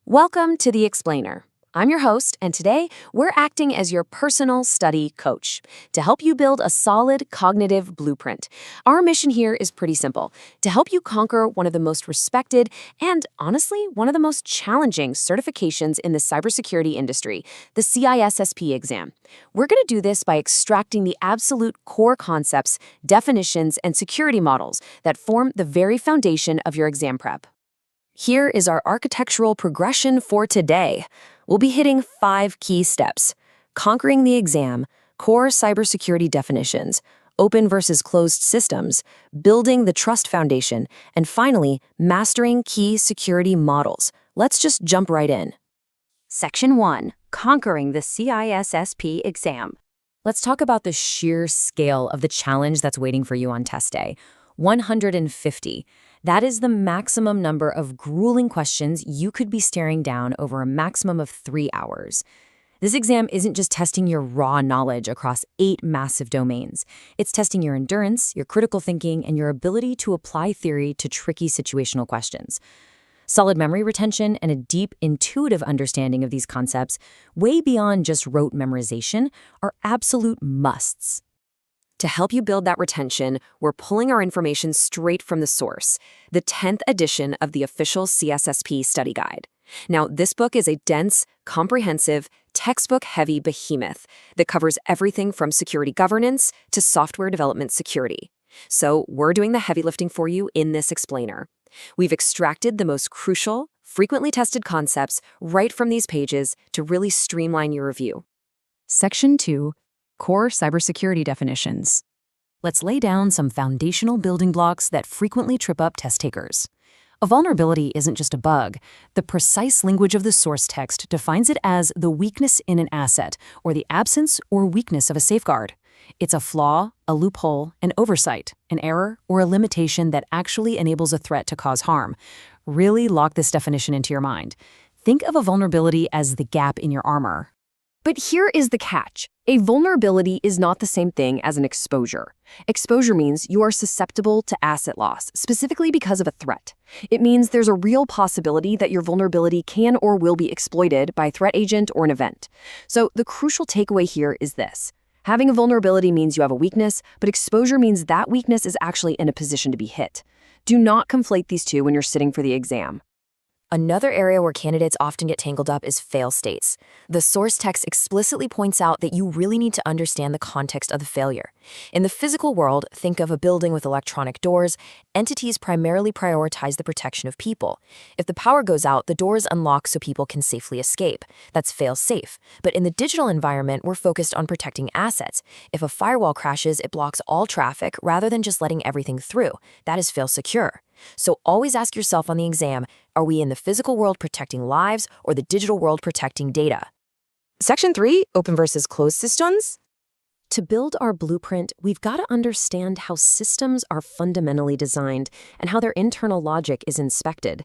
Welcome to The Explainer. I'm your host, and today we're acting as your personal study coach to help you build a solid cognitive blueprint. Our mission here is pretty simple: to help you conquer one of the most respected and, honestly, one of the most challenging certifications in the cybersecurity industry, the CISSP exam. We're going to do this by extracting the absolute core concepts, definitions, and security models that form the very foundation of your exam prep. Here is our architectural progression for today. We'll be hitting 5 key steps: conquering the exam, core cybersecurity definitions, open versus closed systems, building the trust foundation, and finally, mastering key security models. Let's just jump right in. Section 1. Conquering the CISSP exam. Let's talk about the sheer scale of the challenge that's waiting for you on test day. 150. That is the maximum number of grueling questions you could be staring down over a maximum of 3 hours. This exam isn't just testing your raw knowledge across 8 massive domains. It's testing your endurance, your critical thinking, and your ability to apply theory to tricky situational questions. Solid memory retention and a deep, intuitive understanding of these concepts, way beyond just rote memorization, are absolute musts. To help you build that retention, we're pulling our information straight from the source, the 10th edition of the official CSSP study guide. Now, this book is a dense, comprehensive, textbook-heavy behemoth that covers everything from security governance to software development security. So we're doing the heavy lifting for you in this explainer. We've extracted the most crucial, frequently tested concepts right from these pages to really streamline your review. Section 2. Core cybersecurity definitions. Let's lay down some foundational building blocks that frequently trip up test takers. A vulnerability isn't just a bug. The precise language of the source text defines it as the weakness in an asset, or the absence or weakness of a safeguard. It's a flaw, a loophole, an oversight, an error, or a limitation that actually enables a threat to cause harm. Really lock this definition into your mind. Think of a vulnerability as the gap in your armor. But here is the catch. A vulnerability is not the same thing as an exposure. Exposure means you are susceptible to asset loss, specifically because of a threat. It means there's a real possibility that your vulnerability can or will be exploited by a threat agent or an event. So the crucial takeaway here is this: having a vulnerability means you have a weakness, but exposure means that weakness is actually in a position to be hit. Do not conflate these two when you're sitting for the exam. Another area where candidates often get tangled up is fail states. The source text explicitly points out that you really need to understand the context of the failure. In the physical world, think of a building with electronic doors. Entities primarily prioritize the protection of people. If the power goes out, the doors unlock so people can safely escape. That's fail-safe. But in the digital environment, we're focused on protecting assets. If a firewall crashes, it blocks all traffic rather than just letting everything through. That is fail-secure. So always ask yourself on the exam, are we in the physical world protecting lives or the digital world protecting data? Section 3, open versus closed systems. To build our blueprint, we've got to understand how systems are fundamentally designed and how their internal logic is inspected.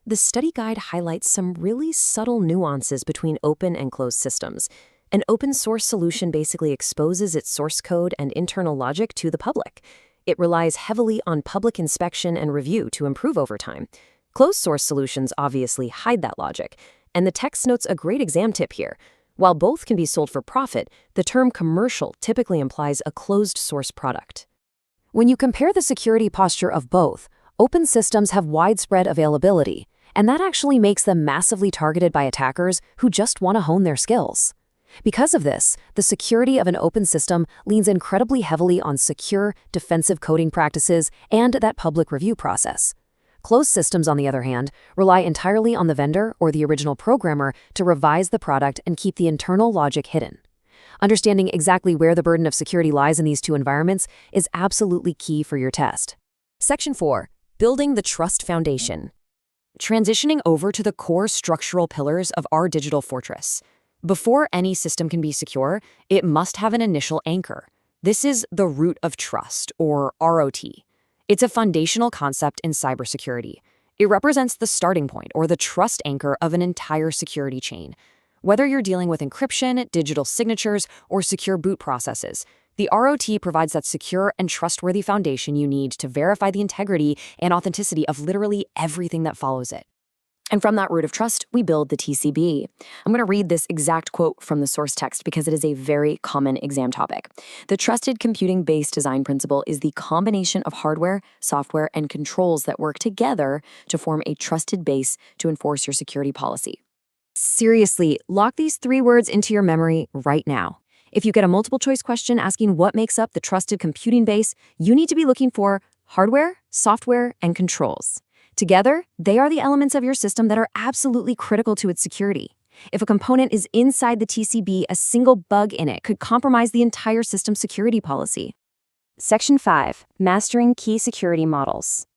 The study guide highlights some really subtle nuances between open and closed systems. An open source solution basically exposes its source code and internal logic to the public. It relies heavily on public inspection and review to improve over time. Closed-source solutions obviously hide that logic, and the text notes a great exam tip here. While both can be sold for profit, the term commercial typically implies a closed-source product. When you compare the security posture of both, open systems have widespread availability, and that actually makes them massively targeted by attackers who just want to hone their skills. Because of this, the security of an open system leans incredibly heavily on secure, defensive coding practices and that public review process. Closed systems, on the other hand, rely entirely on the vendor or the original programmer to revise the product and keep the internal logic hidden. Understanding exactly where the burden of security lies in these two environments is absolutely key for your test. Section 4. Building the trust foundation. Transitioning over to the core structural pillars of our digital fortress. Before any system can be secure, it must have an initial anchor. This is the root of trust, or ROT. It's a foundational concept in cybersecurity. It represents the starting point, or the trust anchor of an entire security chain. Whether you're dealing with encryption, digital signatures, or secure boot processes, the ROT provides that secure and trustworthy foundation you need to verify the integrity and authenticity of literally everything that follows it. And from that root of trust, we build the TCB. I'm going to read this exact quote from the source text because it is a very common exam topic. The trusted computing-based design principle is the combination of hardware, software, and controls that work together to form a trusted base to enforce your security policy. Seriously, lock these 3 words into your memory right now. If you get a multiple choice question asking what makes up the trusted computing base, you need to be looking for hardware, software, and controls. Together, they are the elements of your system that are absolutely critical to its security. If a component is inside the TCB, a single bug in it could compromise the entire system security policy. Section 5. Mastering Key Security Models.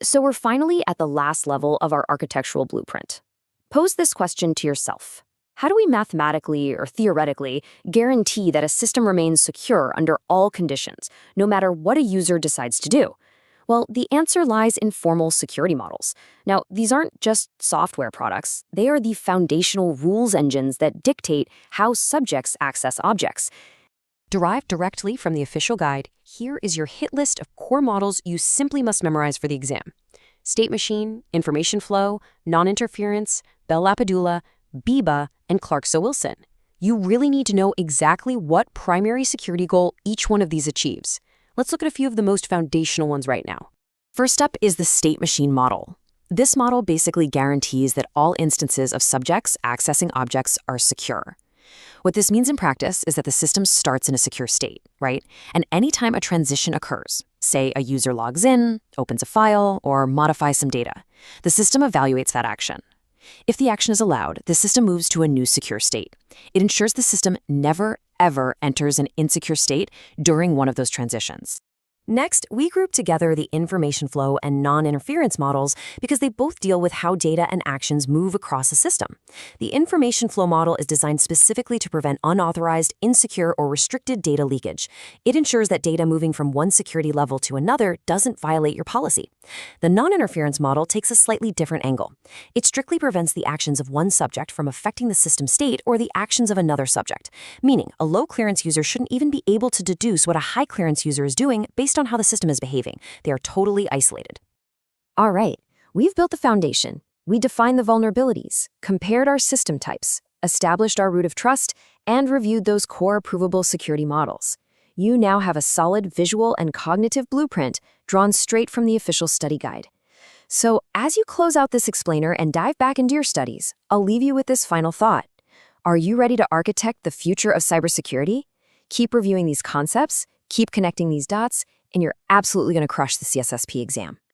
So we're finally at the last level of our architectural blueprint. Pose this question to yourself. How do we mathematically or theoretically guarantee that a system remains secure under all conditions, no matter what a user decides to do? Well, the answer lies in formal security models. Now, these aren't just software products. They are the foundational rules engines that dictate how subjects access objects. Derived directly from the official guide, here is your hit list of core models you simply must memorize for the exam. State machine, information flow, non-interference, Bell-LaPadula, Biba, and Clark-Wilson. You really need to know exactly what primary security goal each one of these achieves. Let's look at a few of the most foundational ones right now. First up is the state machine model. This model basically guarantees that all instances of subjects accessing objects are secure. What this means in practice is that the system starts in a secure state, right? And anytime a transition occurs, say a user logs in, opens a file, or modifies some data, the system evaluates that action. If the action is allowed, the system moves to a new secure state. It ensures the system never, ever enters an insecure state during one of those transitions. Next, we group together the information flow and non-interference models because they both deal with how data and actions move across a system. The information flow model is designed specifically to prevent unauthorized, insecure, or restricted data leakage. It ensures that data moving from one security level to another doesn't violate your policy. The non-interference model takes a slightly different angle. It strictly prevents the actions of one subject from affecting the system state or the actions of another subject, meaning a low-clearance user shouldn't even be able to deduce what a high-clearance user is doing based on how the system is behaving. They are totally isolated. All right, we've built the foundation. We defined the vulnerabilities, compared our system types, established our root of trust, and reviewed those core provable security models. You now have a solid visual and cognitive blueprint drawn straight from the official study guide. So as you close out this explainer and dive back into your studies, I'll leave you with this final thought. Are you ready to architect the future of cybersecurity? Keep reviewing these concepts, keep connecting these dots, and you're absolutely going to crush the CISSP exam.